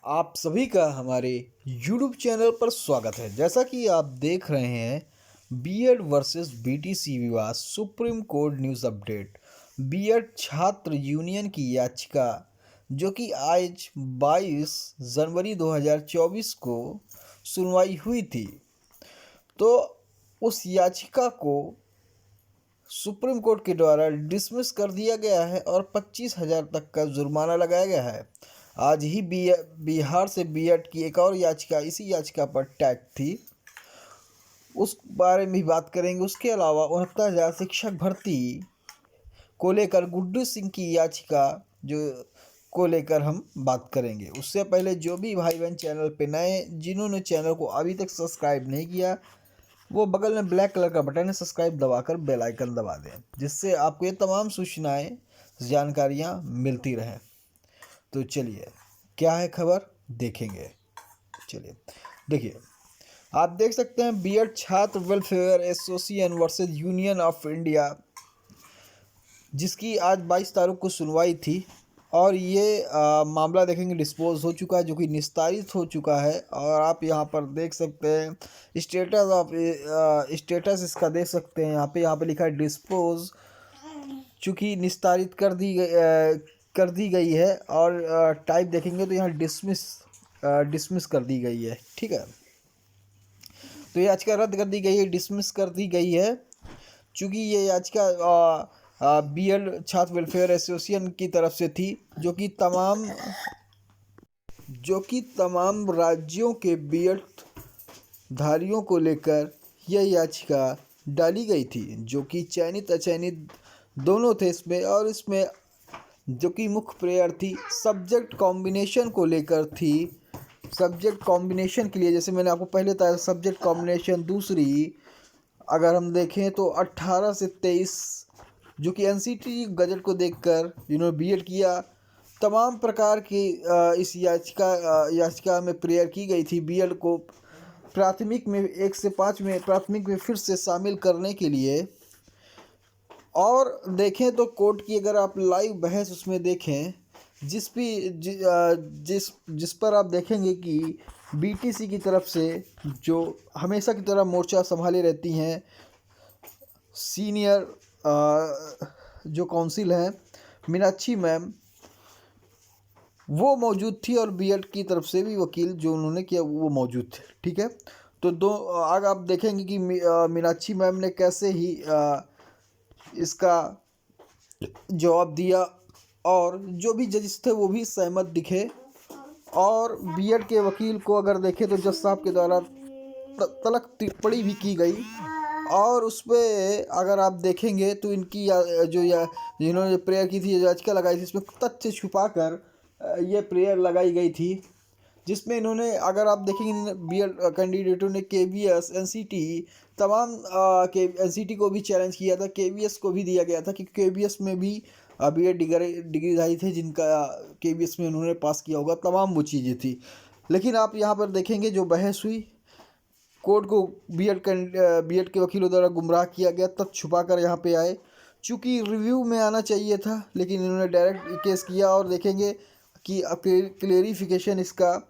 आप सभी का हमारे YouTube चैनल पर स्वागत है। जैसा कि आप देख रहे हैं, बीएड वर्सेस बीटीसी विवाद, supreme court news update. BEd छात्र यूनियन की याचिका जो कि आज 22 जनवरी 2024 को सुनवाई हुई थी, तो उस याचिका को सुप्रीम कोर्ट के द्वारा डिसमिस कर दिया गया है और 25,000 तक का जुर्माना लगाया गया है। आज ही बिहार से बीएड की एक और याचिका इसी याचिका पर टैग थी, उस बारे में भी बात करेंगे। उसके अलावा 69,000 शिक्षक भर्ती को लेकर गुड्डू सिंह की याचिका जो को लेकर हम बात करेंगे। उससे पहले जो भी भाई बहन चैनल पे नए, जिन्होंने चैनल को अभी तक सब्सक्राइब नहीं किया, वो बगल में ब्लैक कलर का बटन है, सब्सक्राइब दबाकर बेल आइकन दबा दें, जिससे आपको ये तमाम सूचनाएं, जानकारियां मिलती रहें। तो चलिए, क्या है खबर देखेंगे। चलिए देखिए, आप देख सकते हैं बीएड छात्र welfare association versus union of India, जिसकी आज 22 तारीख को सुनवाई थी और ये मामला देखेंगे डिस्पोज हो चुका है, जो कि निस्तारित हो चुका है। और आप यहाँ पर देख सकते हैं स्टेटस इसका देख सकते हैं। यहाँ पे लिखा है डिस्पोज, चूँकि निस्तारित कर दी गई है। और टाइप देखेंगे तो यहाँ डिसमिस कर दी गई है। ठीक है, तो ये याचिका रद्द कर दी गई है, डिसमिस कर दी गई है, चूँकि ये याचिका बीएड छात्र वेलफेयर एसोसिएशन की तरफ से थी, जो कि तमाम राज्यों के बीएड धारियों को लेकर यह याचिका डाली गई थी, जो कि चयनित अचयनित दोनों थे इसमें। और इसमें जो कि मुख्य प्रेयर थी सब्जेक्ट कॉम्बिनेशन को लेकर थी। सब्जेक्ट कॉम्बिनेशन के लिए, जैसे मैंने आपको पहले बताया, सब्जेक्ट कॉम्बिनेशन दूसरी अगर हम देखें तो 18 से 23, जो कि एनसीटी गजट को देखकर जिन्होंने बीएड किया, तमाम प्रकार की इस याचिका में प्रेयर की गई थी बीएड को प्राथमिक में 1 से 5 में प्राथमिक में फिर से शामिल करने के लिए। और देखें तो कोर्ट की अगर आप लाइव बहस उसमें देखें, जिस पर आप देखेंगे कि बीटीसी की तरफ से, जो हमेशा की तरह मोर्चा संभाले रहती हैं, सीनियर जो काउंसिल हैं मीनाक्षी मैम, वो मौजूद थी। और बीएड की तरफ से भी वकील जो उन्होंने किया वो मौजूद थे। ठीक है, तो आगे आप देखेंगे कि मीनाक्षी मैम ने कैसे ही इसका जवाब दिया, और जो भी जजेस थे वो भी सहमत दिखे। और बीएड के वकील को अगर देखें तो जज साहब के द्वारा तलक टिप्पणी भी की गई। और उस पर अगर आप देखेंगे तो इनकी जिन्होंने प्रेयर की थी, याचिका लगाई थी, इसमें तथ्य छुपाकर ये प्रेयर लगाई गई थी, जिसमें इन्होंने, अगर आप देखेंगे, बीएड कैंडिडेटों ने केवीएस, एनसीटी, तमाम के एनसीटी को भी चैलेंज किया था, केवीएस को भी दिया गया था कि केवीएस में भी बीएड डिग्रीधारी थे जिनका केवीएस में उन्होंने पास किया होगा, तमाम वो चीज़ें थी। लेकिन आप यहाँ पर देखेंगे जो बहस हुई, कोर्ट को बीएड के वकीलों द्वारा गुमराह किया गया, तब छुपा कर यहाँ पे आए। चूँकि रिव्यू में आना चाहिए था, लेकिन इन्होंने डायरेक्ट केस किया। और देखेंगे कि क्लेरिफिकेशन इसका,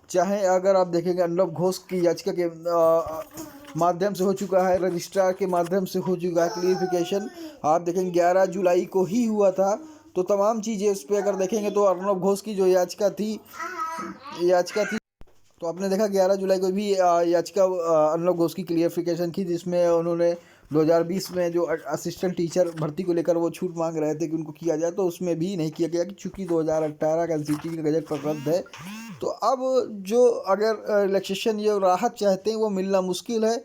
चाहे अगर आप देखेंगे अर्नब घोष की याचिका के माध्यम से हो चुका है, रजिस्ट्रार के माध्यम से हो चुका है क्लेरिफिकेशन। आप देखेंगे 11 जुलाई को ही हुआ था। तो तमाम चीज़ें उस पर अगर देखेंगे तो अर्नब घोष की जो याचिका थी, तो आपने देखा 11 जुलाई को भी याचिका अर्नब घोष की क्लियरिफिकेशन की, जिसमें उन्होंने 2020 में जो असिस्टेंट टीचर भर्ती को लेकर वो छूट मांग रहे थे कि उनको किया जाए, तो उसमें भी नहीं किया गया, कि चूँकि 2018 का एनसीटी का गजट पर रद्द है। तो अब जो अगर रिलैक्सेशन या राहत चाहते हैं वो मिलना मुश्किल है।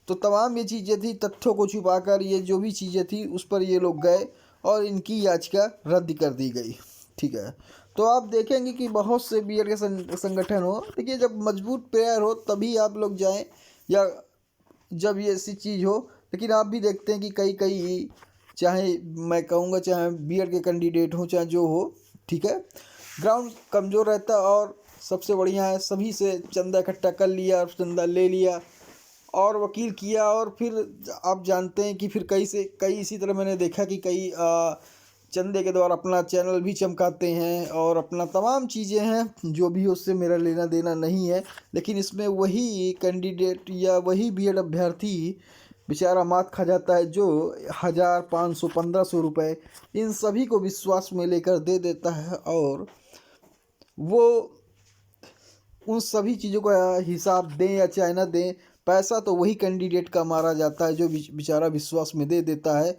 तो तमाम ये चीज़ें थी, तथ्यों को छुपाकर ये जो भी चीज़ें थी उस पर ये लोग गए और इनकी याचिका रद्द कर दी गई। ठीक है, तो आप देखेंगे कि बहुत से बीएड के संगठन हो, देखिए जब मजबूत प्रेयर हो तभी आप लोग जाएं, या जब ये ऐसी चीज़ हो। लेकिन आप भी देखते हैं कि कई चाहे मैं कहूँगा चाहे बीएड के कैंडिडेट हो चाहे जो हो, ठीक है, ग्राउंड कमज़ोर रहता। और सबसे बढ़िया है, सभी से चंदा इकट्ठा कर लिया और चंदा ले लिया और वकील किया। और फिर आप जानते हैं कि फिर कई इसी तरह मैंने देखा कि कई चंदे के द्वारा अपना चैनल भी चमकाते हैं और अपना तमाम चीज़ें हैं जो भी उससे मेरा लेना देना नहीं है। लेकिन इसमें वही कैंडिडेट या वही बीएड अभ्यर्थी बेचारा मात खा जाता है जो 1000 500 1500 रुपये इन सभी को विश्वास में लेकर दे देता है और वो उन सभी चीज़ों का हिसाब दें या चाहे ना दें, पैसा तो वही कैंडिडेट का मारा जाता है जो बेचारा विश्वास में दे देता है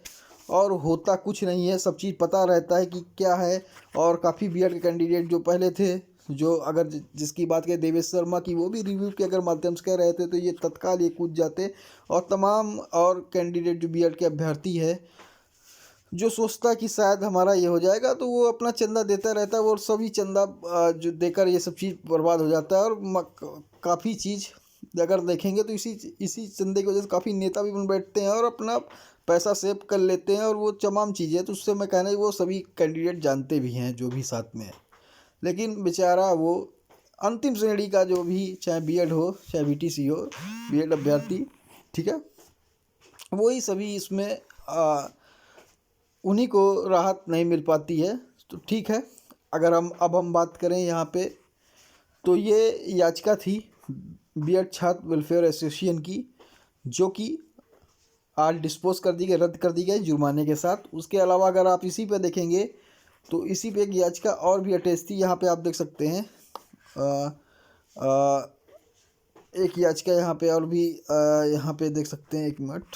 और होता कुछ नहीं है। सब चीज़ पता रहता है कि क्या है। और काफ़ी बीएड के कैंडिडेट जो पहले थे, जो अगर जिसकी बात करें देवेश शर्मा की, वो भी रिव्यू के अगर माध्यम से कह रहे थे तो ये तत्काल ये कूद जाते। और तमाम और कैंडिडेट जो बीएड के अभ्यर्थी है जो सोचता है कि शायद हमारा ये हो जाएगा, तो वो अपना चंदा देता रहता है और सभी चंदा जो देकर ये सब चीज़ बर्बाद हो जाता है। और काफ़ी चीज़ अगर देखेंगे तो इसी चंदे की वजह से काफ़ी नेता भी बन बैठते हैं और अपना पैसा सेव कर लेते हैं और वो तमाम चीज़ें, तो उससे मैं कहना वो सभी कैंडिडेट जानते भी हैं जो भी साथ में है। लेकिन बेचारा वो अंतिम श्रेणी का जो भी, चाहे बीएड हो चाहे बीटीसी हो, बीएड अभ्यर्थी, ठीक है, वही सभी इसमें उन्हीं को राहत नहीं मिल पाती है। तो ठीक है, अगर हम बात करें यहाँ पे, तो ये याचिका थी बीएड छात्र वेलफेयर एसोसिएशन की, जो कि आज डिस्पोज कर दी गई, रद्द कर दी गई जुर्माने के साथ। उसके अलावा अगर आप इसी पे देखेंगे तो इसी पे एक याचिका और भी अटैच थी, यहाँ पे आप देख सकते हैं। एक याचिका यहाँ पे और भी यहाँ पे देख सकते हैं, एक मिनट।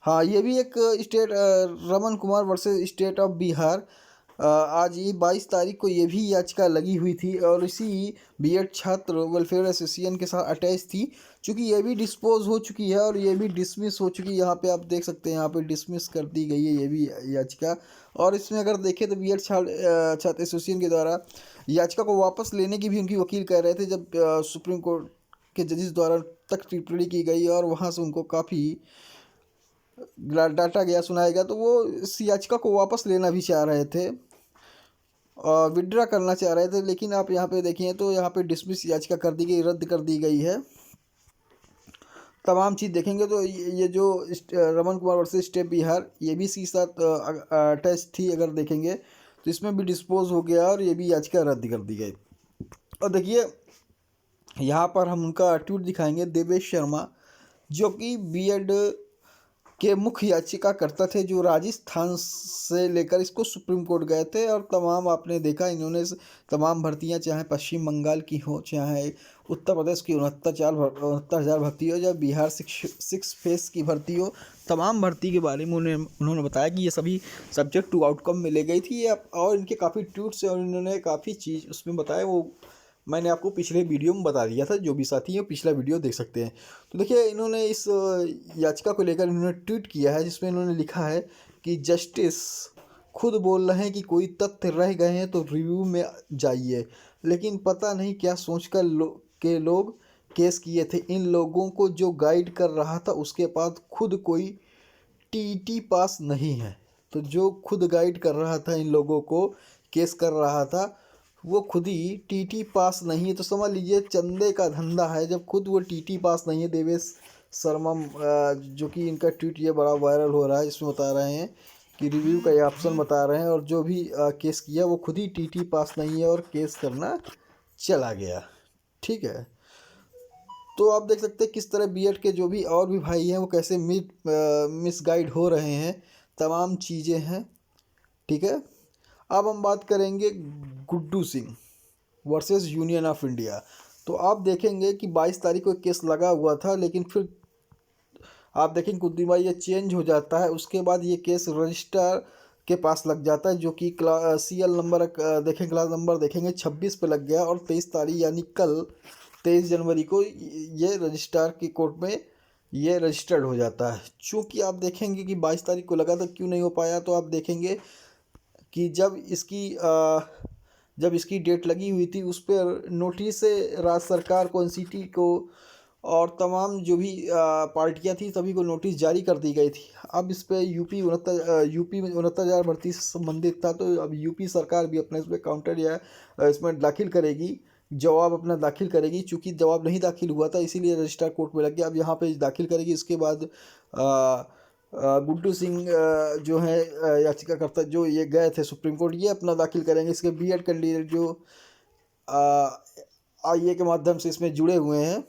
हाँ, ये भी एक state Raman Kumar versus state of Bihar, आज ये 22 तारीख को ये भी याचिका लगी हुई थी और इसी बीएड छात्र वेलफेयर एसोसिएशन के साथ अटैच थी। चूँकि ये भी डिस्पोज हो चुकी है और ये भी डिसमिस हो चुकी है, यहाँ पे आप देख सकते हैं, यहाँ पे डिसमिस कर दी गई है ये भी याचिका। और इसमें अगर देखें तो बीएड छात्र एसोसिएशन के द्वारा याचिका को वापस लेने की भी उनकी वकील कह रहे थे, जब सुप्रीम कोर्ट के जजेस द्वारा तक टिप्पणी की गई और वहाँ से उनको काफ़ी डाटा गया, सुनाया गया, तो वो इस याचिका को वापस लेना भी चाह रहे थे और विड्रा करना चाह रहे थे। लेकिन आप यहाँ पे देखिए तो यहाँ पे डिसमिस याचिका कर दी गई, रद्द कर दी गई है। तमाम चीज़ देखेंगे तो ये जो रमन कुमार वर्सेस स्टेट बिहार, ये भी इसके साथ अटैच थी। अगर देखेंगे तो इसमें भी डिस्पोज हो गया और ये भी याचिका रद्द कर दी गई। और देखिए यहाँ पर हम उनका ट्वीट दिखाएंगे, देवेश शर्मा जो कि बीएड के मुख्य याचिकाकर्ता थे, जो राजस्थान से लेकर इसको सुप्रीम कोर्ट गए थे। और तमाम आपने देखा इन्होंने तमाम भर्तियां, चाहे पश्चिम बंगाल की हो, चाहे उत्तर प्रदेश की 69,000 भर्ती हो, या बिहार 6 फेस की भर्ती हो, तमाम भर्ती के बारे में उन्होंने बताया कि ये सभी सब्जेक्ट टू आउटकम में ले गई थी। और इनके काफ़ी ट्वीट्स और इन्होंने काफ़ी चीज़ उसमें बताया, वो मैंने आपको पिछले वीडियो में बता दिया था। जो भी साथी है पिछला वीडियो देख सकते हैं। तो देखिए इन्होंने इस याचिका को लेकर इन्होंने ट्वीट किया है, जिसमें इन्होंने लिखा है कि जस्टिस खुद बोल रहे हैं कि कोई तथ्य रह गए हैं तो रिव्यू में जाइए, लेकिन पता नहीं क्या सोचकर लोग केस किए थे। इन लोगों को जो गाइड कर रहा था उसके पास खुद कोई टीईटी पास नहीं है। तो जो खुद गाइड कर रहा था, इन लोगों को केस कर रहा था, वो खुद ही टीटी पास नहीं है। तो समझ लीजिए चंदे का धंधा है, जब खुद वो टीटी पास नहीं है। देवेश शर्मा जो कि इनका ट्वीट ये बड़ा वायरल हो रहा है, इसमें बता रहे हैं कि रिव्यू का ये ऑप्शन बता रहे हैं और जो भी केस किया वो खुद ही टीटी पास नहीं है और केस करना चला गया। ठीक है, तो आप देख सकते हैं किस तरह बीएड के जो भी और भी भाई हैं वो कैसे मिसगाइड हो रहे हैं, तमाम चीज़ें हैं। ठीक है, अब हम बात करेंगे Guddu Singh versus union of India. तो आप देखेंगे कि 22 तारीख को केस लगा हुआ था, लेकिन फिर आप देखेंगे कुछ दिन बाद ये चेंज हो जाता है। उसके बाद ये केस रजिस्ट्रार के पास लग जाता है, जो कि सीएल नंबर देखें, क्लास नंबर देखेंगे 26 पे लग गया। और 23 तारीख यानी कल 23 जनवरी को ये रजिस्ट्रार की कोर्ट में ये रजिस्टर्ड हो जाता है। चूँकि आप देखेंगे कि 22 तारीख को लगा था, क्यों नहीं हो पाया, तो आप देखेंगे कि जब इसकी डेट लगी हुई थी उस पर नोटिस से राज्य सरकार को, एनसीटी को और तमाम जो भी पार्टियां थी सभी को नोटिस जारी कर दी गई थी। अब इस पर यूपी में 69,000 भर्ती से संबंधित था, तो अब यूपी सरकार भी अपने इस पर काउंटर या इसमें दाखिल करेगी, जवाब अपना दाखिल करेगी। चूँकि जवाब नहीं दाखिल हुआ था इसीलिए रजिस्ट्रार कोर्ट में लग गया, अब यहाँ पे दाखिल करेगी। इसके बाद गुड्डू सिंह जो है याचिकाकर्ता जो ये गए थे सुप्रीम कोर्ट, ये अपना दाखिल करेंगे। इसके बीएड कैंडिडेट जो आईए के माध्यम से इसमें जुड़े हुए हैं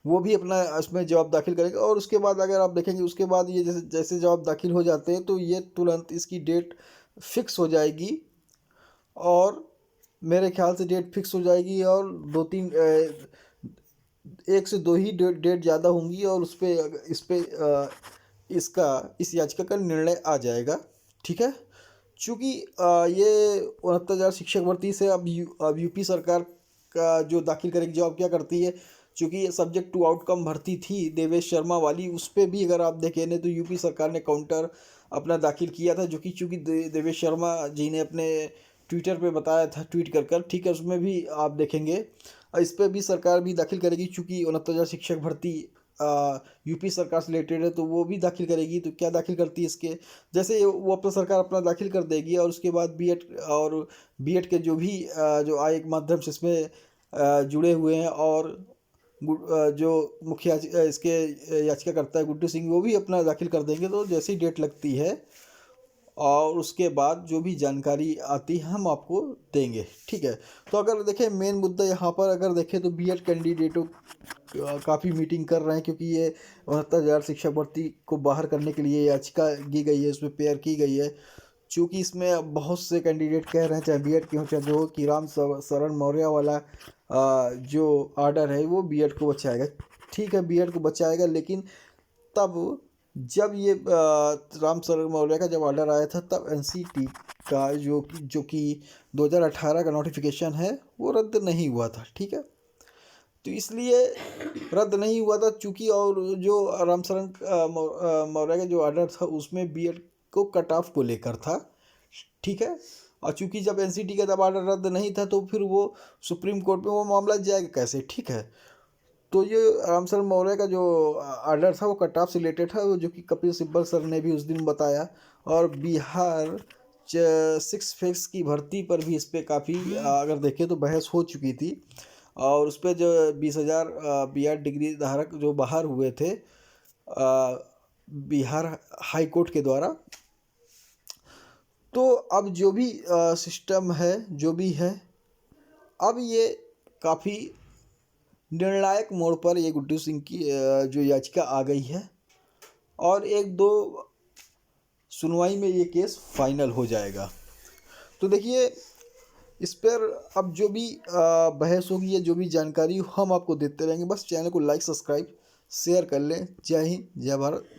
वो भी अपना इसमें जवाब दाखिल करेंगे। और उसके बाद अगर आप देखेंगे उसके बाद ये जैसे जैसे जवाब दाखिल हो जाते हैं तो ये तुरंत इसकी डेट फिक्स हो जाएगी। और मेरे ख्याल से डेट फिक्स हो जाएगी और दो तीन एक से दो ही डेट ज़्यादा होंगी और इस पे इस याचिका का निर्णय आ जाएगा। ठीक है, चूँकि ये 69,000 शिक्षक भर्ती से अब यूपी सरकार का जो दाखिल करेगी जवाब क्या करती है। चूँकि ये सब्जेक्ट टू आउटकम भर्ती थी देवेश शर्मा वाली, उस पर भी अगर आप देखें ना तो यूपी सरकार ने काउंटर अपना दाखिल किया था, जो कि चूँकि देवेश शर्मा जी ने अपने ट्विटर पे बताया था ट्वीट कर ठीक है, उसमें भी आप देखेंगे इस पर भी सरकार भी दाखिल करेगी। चूँकि 69,000 शिक्षक भर्ती यूपी सरकार से रिलेटेड है तो वो भी दाखिल करेगी। तो क्या दाखिल करती है इसके, जैसे वो अपना सरकार अपना दाखिल कर देगी और उसके बाद बीएड के जो भी जो आय के माध्यम से इसमें जुड़े हुए हैं और जो मुख्य इसके याचिकाकर्ता है गुड्डू सिंह, वो भी अपना दाखिल कर देंगे। तो जैसी डेट लगती है और उसके बाद जो भी जानकारी आती है हम आपको देंगे। ठीक है, तो अगर देखें मेन मुद्दा यहाँ पर अगर देखें तो बीएड कैंडिडेटों काफ़ी मीटिंग कर रहे हैं, क्योंकि ये 69,000 शिक्षक भर्ती को बाहर करने के लिए याचिका की गई है, उसमें पेयर की गई है। चूँकि इसमें बहुत से कैंडिडेट कह रहे हैं चाहे बीएड के हो चाहे जो कि राम शरण मौर्य वाला जो आर्डर है वो बीएड को बचाएगा। ठीक है, बीएड को बचाएगा, लेकिन तब जब ये राम शरण मौर्य का जब ऑर्डर आया था तब एनसीटी का जो कि 2018 का नोटिफिकेशन है वो रद्द नहीं हुआ था। ठीक है, तो इसलिए रद्द नहीं हुआ था चूँकि, और जो रामशरण मौर्य का जो ऑर्डर था उसमें बीएड को कट ऑफ को लेकर था। ठीक है, और चूँकि जब एनसीटी का जब ऑर्डर रद्द नहीं था तो फिर वो सुप्रीम कोर्ट में वो मामला जाएगा कैसे। ठीक है, तो ये रामशरण मौर्य का जो ऑर्डर था वो कट ऑफ से रिलेटेड था, जो कि कपिल सिब्बल सर ने भी उस दिन बताया। और बिहार 6 फेज की भर्ती पर भी इस पर काफ़ी अगर देखें तो बहस हो चुकी थी। और उस पर जो 20,000 बीआर डिग्री धारक जो बाहर हुए थे बिहार हाई कोर्ट के द्वारा। तो अब जो भी सिस्टम है जो भी है, अब ये काफ़ी निर्णायक मोड़ पर ये गुड्डू सिंह की जो याचिका आ गई है और 1-2 सुनवाई में ये केस फाइनल हो जाएगा। तो देखिए इस पर अब जो भी बहस होगी या जो भी जानकारी हम आपको देते रहेंगे। बस चैनल को लाइक सब्सक्राइब शेयर कर लें। जय हिंद, जय भारत।